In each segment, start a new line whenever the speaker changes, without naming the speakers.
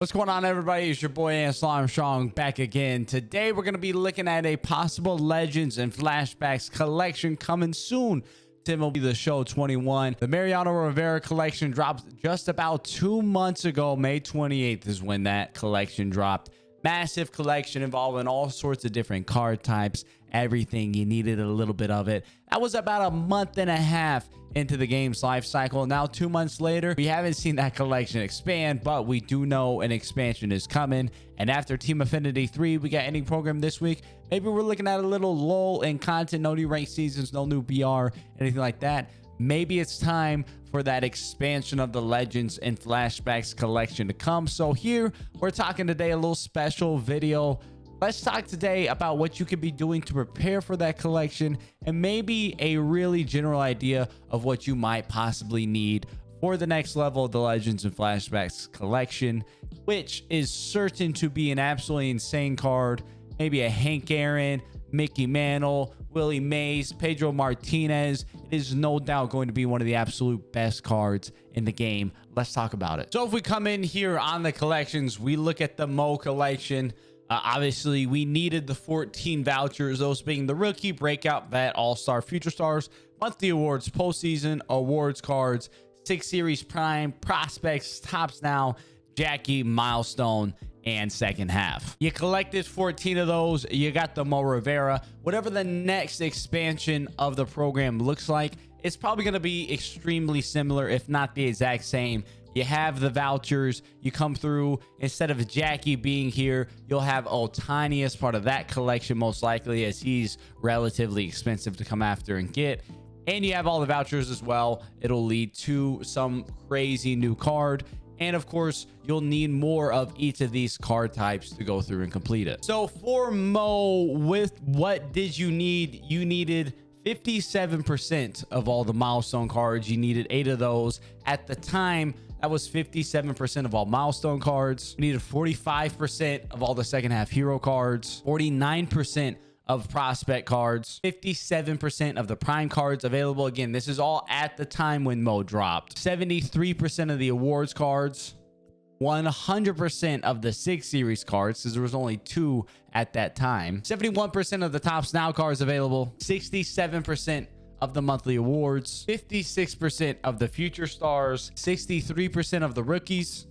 What's going on, everybody? It's your boy Ance Armstrong back again. Today we're going to be looking at a possible Legends and Flashbacks collection coming soon to MLB The Show 21. The Mariano Rivera collection dropped just about 2 months ago. May 28th is when that collection dropped. Massive collection involving all sorts of different card types, everything. You needed a little bit of it. That was about a month and a half into the game's life cycle. Now 2 months later, we haven't seen that collection expand, but we do know an expansion is coming. And after Team Affinity 3, we got ending program this week. Maybe we're looking at a little lull in content, no new ranked seasons, no new BR, anything like that. Maybe it's time for that expansion of the Legends and Flashbacks collection to come. So here we're talking today a little special video. Let's talk today about what you could be doing to prepare for that collection and maybe a really general idea of what you might possibly need for the next level of the Legends and Flashbacks collection, which is certain to be an absolutely insane card. Maybe a Hank Aaron, Mickey Mantle, Willie Mays, Pedro Martinez. It is no doubt going to be one of the absolute best cards in the game. Let's talk about it. So if we come in here on the collections, we look at the Mo collection. Obviously, we needed the 14 vouchers, those being the Rookie, Breakout, Vet, All-Star, Future Stars, Monthly Awards, Postseason, Awards cards, 6 Series Prime, Prospects, Tops Now, Jackie, Milestone, and Second Half. You collected 14 of those. You got the Mo Rivera. Whatever the next expansion of the program looks like, it's probably going to be extremely similar, if not the exact same. You have the vouchers. You come through. Instead of Jackie being here, you'll have Ohtani as part of that collection, most likely, as he's relatively expensive to come after and get. And you have all the vouchers as well. It'll lead to some crazy new card. And of course, you'll need more of each of these card types to go through and complete it. So for Mo, with what did you need? You needed 57% of all the milestone cards. You needed 8 of those. At the time, that was 57% of all milestone cards. You needed 45% of all the second half hero cards, 49% of prospect cards, 57% of the prime cards available. Again, this is all at the time when Mo dropped. 73% of the awards cards, 100% of the 6 series cards, because there was only 2 at that time. 71% of the Tops Now cards available, 67% of the monthly awards, 56% of the future stars, 63% of the rookies,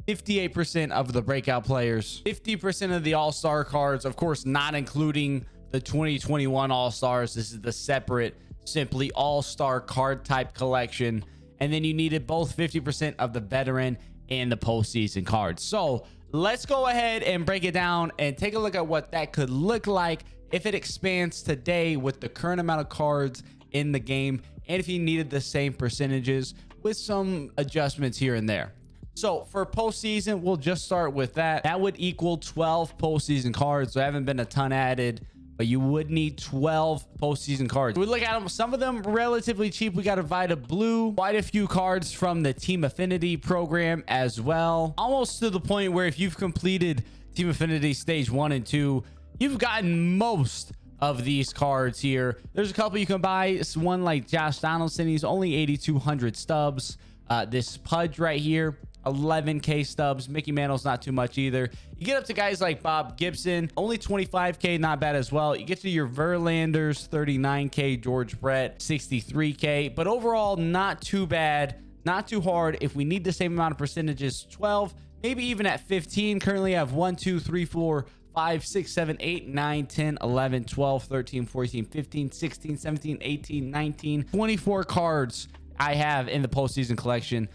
58% of the breakout players, 50% of the all-star cards, of course not including the 2021 all-stars. This is the separate, simply all-star card type collection. And then you needed both 50% of the veteran and the postseason cards. So let's go ahead and break it down and take a look at what that could look like if it expands today with the current amount of cards in the game, and if you needed the same percentages with some adjustments here and there. So for postseason, we'll just start with that. That would equal 12 postseason cards. There haven't been a ton added, but you would need 12 postseason cards. We look at them, some of them relatively cheap. We got a Vita Blue, quite a few cards from the Team Affinity program as well. Almost to the point where if you've completed Team Affinity stage 1 and 2, you've gotten most of these cards here. There's a couple you can buy. It's one like Josh Donaldson. He's only 8,200 stubs. This Pudge right here, 11k stubs. Mickey Mantle's not too much either. You get up to guys like Bob Gibson, only 25k, not bad as well. You get to your Verlanders, 39k, George Brett, 63k, but overall not too bad, not too hard. If we need the same amount of percentages, 12, maybe even at 15. Currently I have 1 2 3 4 5 6 7 8 9 10 11 12 13 14 15 16 17 18 19 24 cards I have in the postseason collection.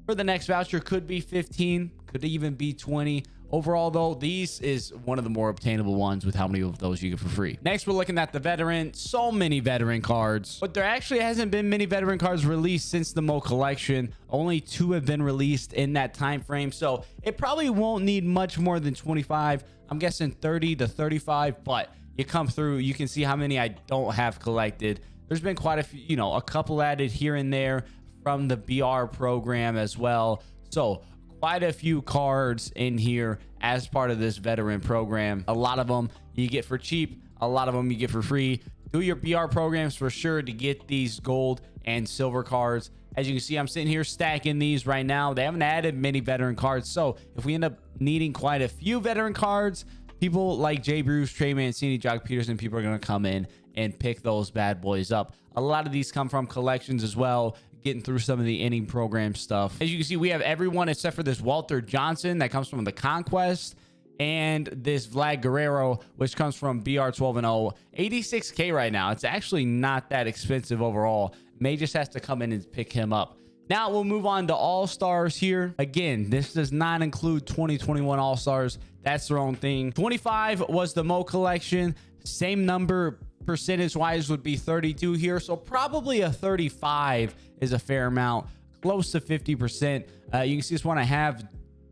For the next voucher, could be 15, could even be 20. Overall, though, these is one of the more obtainable ones with how many of those you get for free. Next, we're looking at the veteran. So many veteran cards, but there actually hasn't been many veteran cards released since the Mo collection. Only 2 have been released in that time frame, so it probably won't need much more than 25. I'm guessing 30 to 35, but you come through, you can see how many I don't have collected. There's been quite a few, you know, a couple added here and there from the BR program as well. So quite a few cards in here as part of this veteran program. A lot of them you get for cheap, a lot of them you get for free. Do your BR programs for sure to get these gold and silver cards. As you can see, I'm sitting here stacking these right now. They haven't added many veteran cards, so if we end up needing quite a few veteran cards, people like Jay Bruce, Trey Mancini, Jock Peterson, people are going to come in and pick those bad boys up. A lot of these come from collections as well, getting through some of the inning program stuff. As you can see, we have everyone except for this Walter Johnson that comes from the Conquest, and this Vlad Guerrero, which comes from BR 12-0. 86K right now. It's actually not that expensive overall. May just has to come in and pick him up. Now we'll move on to All-Stars here. Again, this does not include 2021 All-Stars. That's their own thing. 25 was the Mo collection. Same number percentage-wise would be 32 here. So probably a 35 is a fair amount. Close to 50%. You can see this one I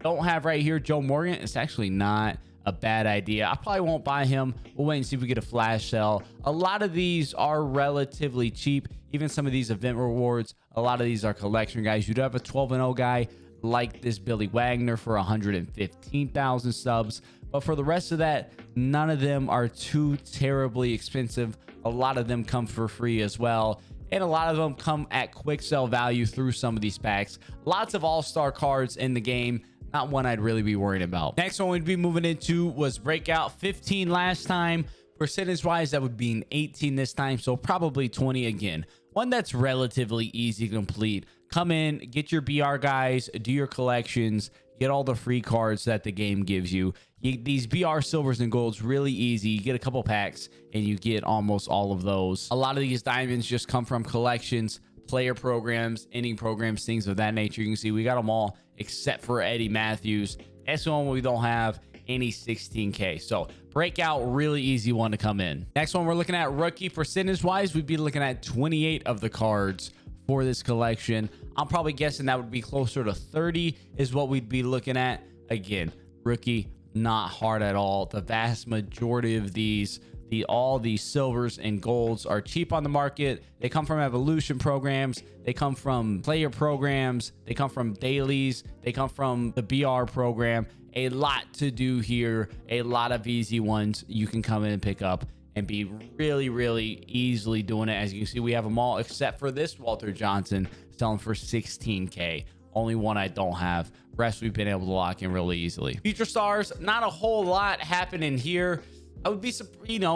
don't have right here, Joe Morgan. It's actually not a bad idea. I probably won't buy him. We'll wait and see if we get a flash sale. A lot of these are relatively cheap. Even some of these event rewards, a lot of these are collection guys. You do have a 12-0 guy like this Billy Wagner for 115,000 subs. But for the rest of that, none of them are too terribly expensive. A lot of them come for free as well. And a lot of them come at quick sell value through some of these packs. Lots of all-star cards in the game. Not one I'd really be worried about. Next one we'd be moving into was Breakout. 15 last time. Percentage-wise, that would be an 18 this time. So probably 20 again. One that's relatively easy to complete. Come in, get your BR guys, do your collections, get all the free cards that the game gives you. These BR silvers and golds really easy. You get a couple packs and you get almost all of those. A lot of these diamonds just come from collections, player programs, inning programs, things of that nature. You can see we got them all except for Eddie Matthews. That's the one we don't have any 16K. So Breakout, really easy one to come in. Next one we're looking at rookie percentage wise, we'd be looking at 28 of the cards for this collection. I'm probably guessing that would be closer to 30 is what we'd be looking at. Again, rookie, not hard at all. The vast majority of these, all these silvers and golds are cheap on the market. They come from evolution programs. They come from player programs. They come from dailies. They come from the BR program. A lot to do here. A lot of easy ones you can come in and pick up and be really, really easily doing it. As you can see, we have them all except for this Walter Johnson selling for 16K. Only one I don't have. Rest we've been able to lock in really easily. Future stars, not a whole lot happening here. I would be,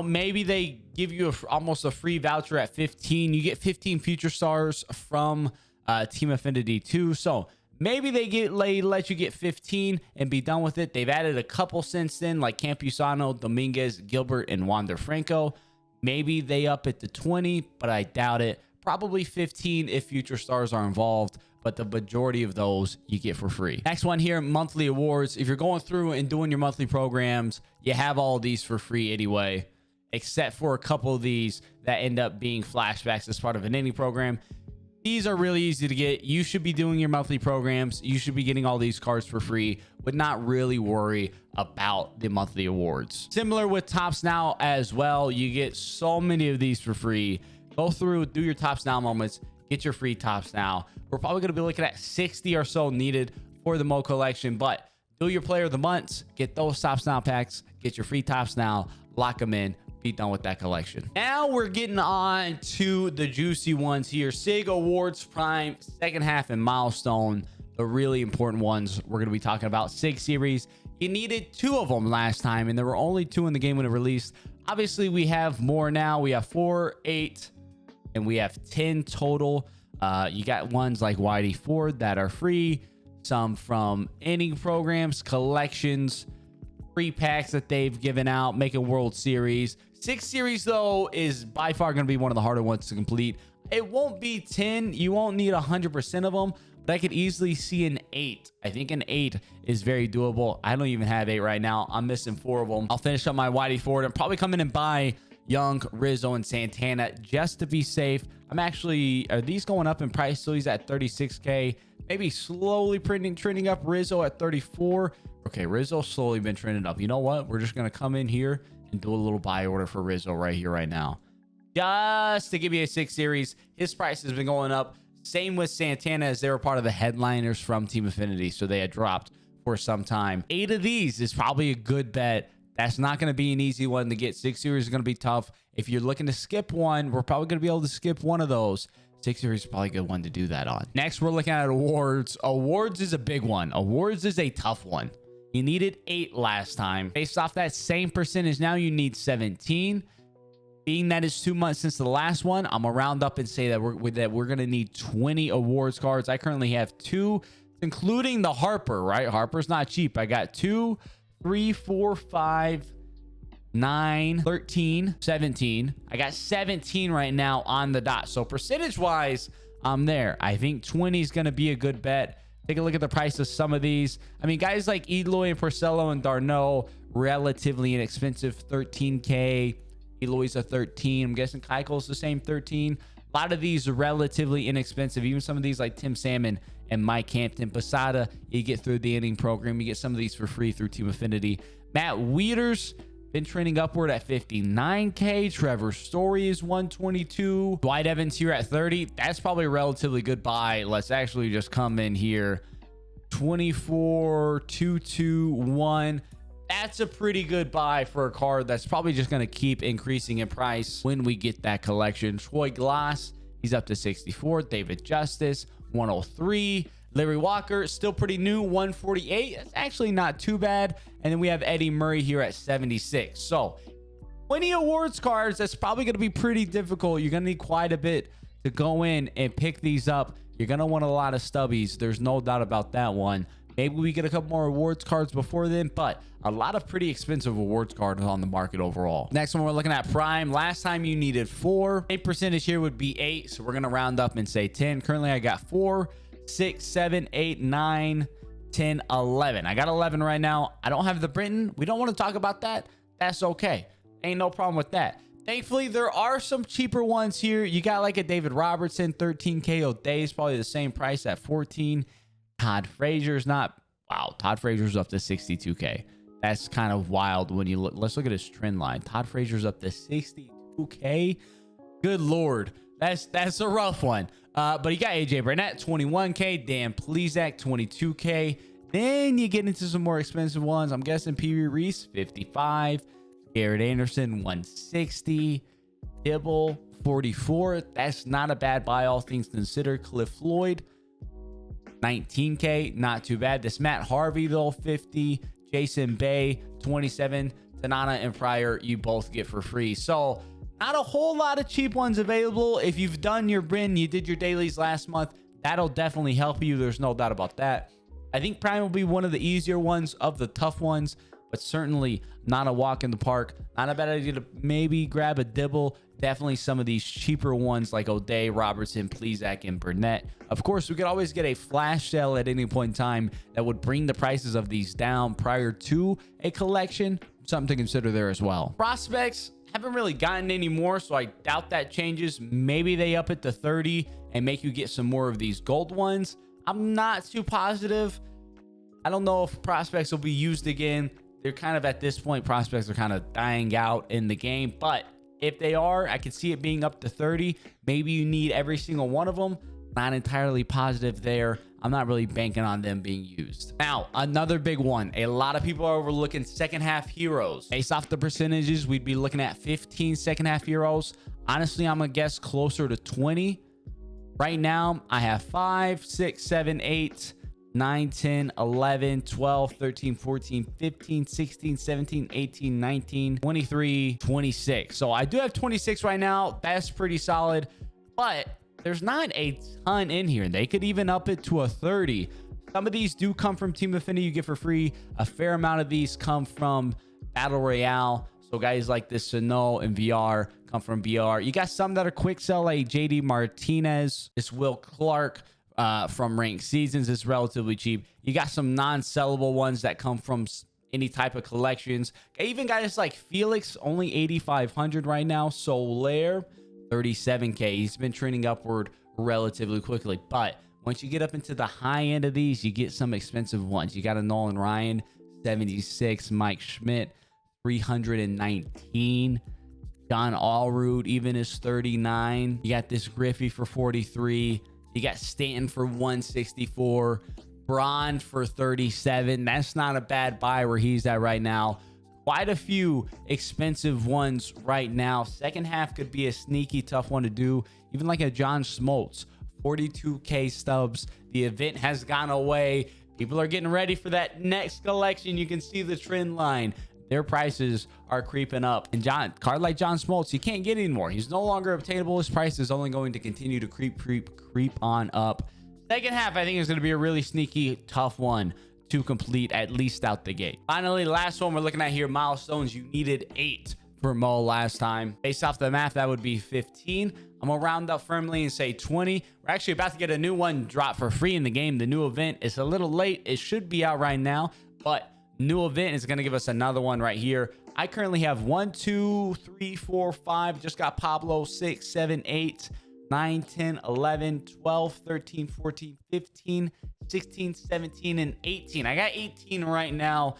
maybe they give you almost a free voucher at 15. You get 15 future stars from Team Affinity 2. So maybe they let you get 15 and be done with it. They've added a couple since then, like Campusano, Dominguez, Gilbert, and Wander Franco. Maybe they up it to 20, but I doubt it. Probably 15 if future stars are involved, but the majority of those you get for free. Next one here, monthly awards. If you're going through and doing your monthly programs, you have all these for free anyway, except for a couple of these that end up being flashbacks as part of an inning program. These are really easy to get. You should be doing your monthly programs. You should be getting all these cards for free, but not really worry about the monthly awards. Similar with Tops Now as well. You get so many of these for free. Go through, do your Tops Now moments, get your free Tops Now. We're probably going to be looking at 60 or so needed for the Mo collection, but do your player of the months, get those Tops Now packs, get your free Tops Now, lock them in, be done with that collection. Now we're getting on to the juicy ones here. SIG Awards Prime, second half, and Milestone, the really important ones we're going to be talking about. SIG series, you needed 2 of them last time, and there were only 2 in the game when it released. Obviously, we have more now. We have 4, 8, and we have 10 total. You got ones like Whitey Ford that are free, some from inning programs, collections, free packs that they've given out, making World Series. 6 series, though, is by far going to be one of the harder ones to complete. It won't be 10. You won't need 100% of them, but I could easily see an 8. I think an 8 is very doable. I don't even have 8 right now. I'm missing 4 of them. I'll finish up my Whitey Ford and probably come in and buy Young, Rizzo, and Santana just to be safe. I'm actually, are these going up in price? So he's at 36K. Maybe slowly trending up. Rizzo at 34. Okay, Rizzo's slowly been trending up. You know what? We're just going to come in here and do a little buy order for Rizzo right here, right now. Just to give you a 6 series. His price has been going up. Same with Santana, as they were part of the headliners from Team Affinity. So they had dropped for some time. 8 of these is probably a good bet That's not going to be an easy one to get. 6 series is going to be tough. If you're looking to skip one, we're probably going to be able to skip one of those. 6 series is probably a good one to do that on. Next, we're looking at awards. Awards is a big one. Awards is a tough one. You needed 8 last time. Based off that same percentage, now you need 17. Being that it's 2 months since the last one, I'm gonna round up and say that we're gonna need 20 awards cards. I currently have 2, including the Harper, right? Harper's not cheap. I got 2, 3, 4, 5, 9, 13, 17. I got 17 right now on the dot. So percentage wise, I'm there. I think 20 is gonna be a good bet. Take a look at the price of some of these. I mean, guys like Eloy and Porcello and Darno, relatively inexpensive, 13K. Eloy's a 13. I'm guessing Keuchel's the same 13. A lot of these are relatively inexpensive. Even some of these like Tim Salmon and Mike Hampton. Posada, you get through the inning program. You get some of these for free through Team Affinity. Matt Wieters been trending upward at 59K. Trevor Story is 122. Dwight Evans here at 30. That's probably a relatively good buy. Let's actually just come in here. 24, 221. That's a pretty good buy for a card that's probably just going to keep increasing in price when we get that collection. Troy Glass, he's up to 64. David Justice, 103. Larry Walker, still pretty new, 148. That's actually not too bad. And then we have Eddie Murray here at 76. So 20 awards cards, that's probably going to be pretty difficult. You're going to need quite a bit to go in and pick these up. You're going to want a lot of stubbies. There's no doubt about that one. Maybe we get a couple more awards cards before then, but a lot of pretty expensive awards cards on the market overall. Next one, we're looking at Prime. Last time you needed 4. 8 percentage here would be 8, so we're going to round up and say 10. Currently, I got 4, 6, 7, 8, 9, 10, 11. I got 11 right now. I don't have the Britton. We don't want to talk about that. That's okay. Ain't no problem with that. Thankfully, there are some cheaper ones here. You got like a David Robertson, 13K. O'Day is probably the same price at 14. Todd Frazier's not. Wow, Todd Frazier's up to 62K. That's kind of wild when you look. Let's look at his trend line. Todd Frazier's up to 62K. Good Lord. That's a rough one. But you got AJ Burnett, 21K. Dan Plesac, 22K. Then you get into some more expensive ones. I'm guessing Pee Wee Reese, 55. Garrett Anderson, 160. Dibble, 44. That's not a bad buy, all things considered. Cliff Floyd, 19K. Not too bad. This Matt Harvey, though, 50. Jason Bay, 27. Tanana and Pryor, you both get for free. So not a whole lot of cheap ones available. If you've done your Bryn, you did your dailies last month, that'll definitely help you. There's no doubt about that. I think Prime will be one of the easier ones of the tough ones, but certainly not a walk in the park. Not a bad idea to maybe grab a Dibble. Definitely some of these cheaper ones like O'Day, Robertson, Plesac, and Burnett. Of course, we could always get a flash sale at any point in time that would bring the prices of these down prior to a collection. Something to consider there as well. Prospects, haven't really gotten any more, so I doubt that changes. Maybe they up it to 30 and make you get some more of these gold ones. I'm not too positive. I don't know if prospects will be used again. They're kind of at this point, prospects are kind of dying out in the game, but if they are, I could see it being up to 30. Maybe you need every single one of them. Not entirely positive there. I'm not really banking on them being used. Now, another big one. A lot of people are overlooking second half heroes. Based off the percentages, we'd be looking at 15 second half heroes. Honestly, I'm going to guess closer to 20. Right now, I have 5, 6, 7, 8, 9, 10, 11, 12, 13, 14, 15, 16, 17, 18, 19, 23, 26. So I do have 26 right now. That's pretty solid, but there's not a ton in here. They could even up it to a 30. Some of these do come from Team Affinity. You get for free. A fair amount of these come from Battle Royale. So guys like this Sano and VR come from VR. You got some that are quick sell like JD Martinez. This Will Clark from Ranked Seasons is relatively cheap. You got some non-sellable ones that come from any type of collections. Even guys like Felix, only 8,500 right now. Soler, 37K. He's been trending upward relatively quickly. But once you get up into the high end of these, you get some expensive ones. You got a Nolan Ryan, 76. Mike Schmidt, 319. John Allroot even is 39. You got this Griffey for 43. You got Stanton for 164. Braun for 37. That's not a bad buy where he's at right now. quite a few expensive ones right now. Second half could be a sneaky tough one to do. Even like a John Smoltz, 42K stubs. The event has gone away. People are getting ready for that next collection. You can see the trend line. Their prices are creeping up. And card like John Smoltz, you can't get anymore. He's no longer obtainable. His price is only going to continue to creep on up. Second half, I think, is going to be a really sneaky, tough one to complete, at least out the gate. Finally, last one we're looking at here, Milestones. You needed 8 for Mo last time. Based off the math, that would be 15. I'm gonna round up firmly and say 20. We're actually about to get a new one drop for free in the game. The new event is a little late. It should be out right now, but new event is gonna give us another one right here. I currently have 1, 2, 3, 4, 5. Just got Pablo, 6, 7, 8, 9, 10, 11, 12, 13, 14, 15, 16, 17, and 18. I got 18 right now.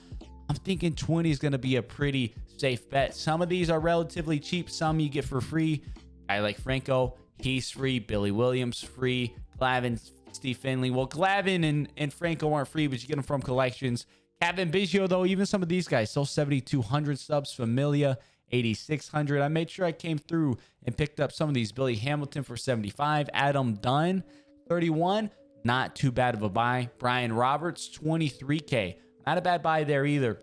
I'm thinking 20 is going to be a pretty safe bet. Some of these are relatively cheap. Some you get for free. I like Franco. He's free. Billy Williams free. Glavin, Steve Finley. Well, Glavin and Franco aren't free, but you get them from collections. Kevin Biggio, though, even some of these guys. So 7,200 subs. Familia, 8,600. I made sure I came through and picked up some of these. Billy Hamilton for 75. Adam Dunn, 31. Not too bad of a buy. Brian Roberts, 23K. Not a bad buy there either.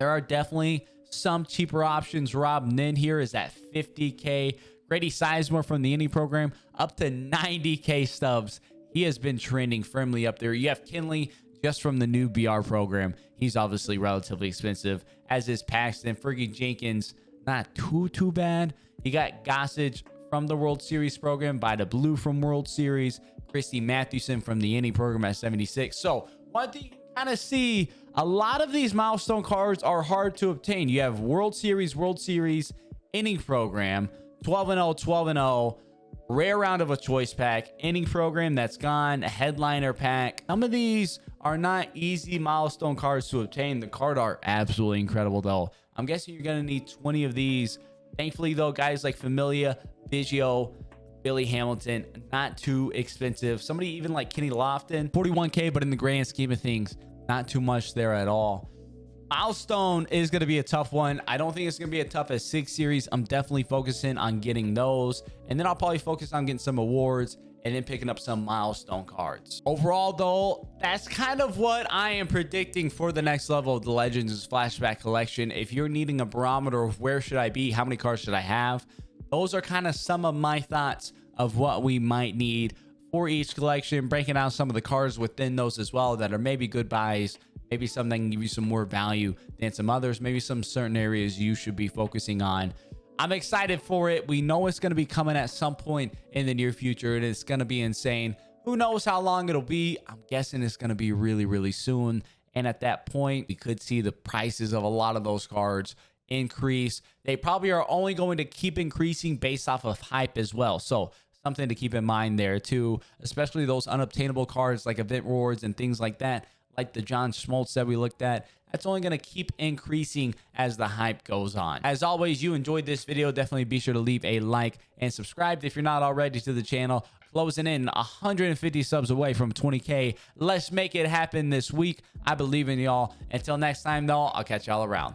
There are definitely some cheaper options. Rob Nin here is at 50K. Grady Sizemore from the Indy program up to 90K stubs. He has been trending firmly up there. You have Kinley just from the new BR program. He's obviously relatively expensive, as is Paxton. Fergie Jenkins, not too bad. You got Gossage from the World Series program, by the Blue from World Series. Christy Mathewson from the Indy program at 76. So one thing you can kind of see, a lot of these milestone cards are hard to obtain. You have World Series, inning program, 12-0, 12-0, rare round of a choice pack, inning program that's gone, a headliner pack. Some of these are not easy milestone cards to obtain. The card art absolutely incredible though. I'm guessing you're going to need 20 of these. Thankfully though, guys like Familia, Biggio, Billy Hamilton, not too expensive. Somebody even like Kenny Lofton, 41K, but in the grand scheme of things, not too much there at all. Milestone is going to be a tough one. I don't think it's going to be as tough as 6 series. I'm definitely focusing on getting those, and then I'll probably focus on getting some awards and then picking up some milestone cards. Overall though, that's kind of what I am predicting for the next level of the Legends Flashback collection. If you're needing a barometer of where should I be, how many cards should I have, those are kind of some of my thoughts of what we might need for each collection, breaking down some of the cards within those as well that are maybe good buys, maybe some that can give you some more value than some others, maybe some certain areas you should be focusing on. I'm excited for it. We know it's going to be coming at some point in the near future, and it's going to be insane. Who knows how long it'll be? I'm guessing it's going to be really soon. And at that point, we could see the prices of a lot of those cards increase. They probably are only going to keep increasing based off of hype as well. So something to keep in mind there too, especially those unobtainable cards like event rewards and things like that, like the John Smoltz that we looked at. That's only going to keep increasing as the hype goes on. As always, you enjoyed this video, definitely be sure to leave a like and subscribe if you're not already to the channel. Closing in 150 subs away from 20K. Let's make it happen this week. I believe in y'all. Until next time though, I'll catch y'all around.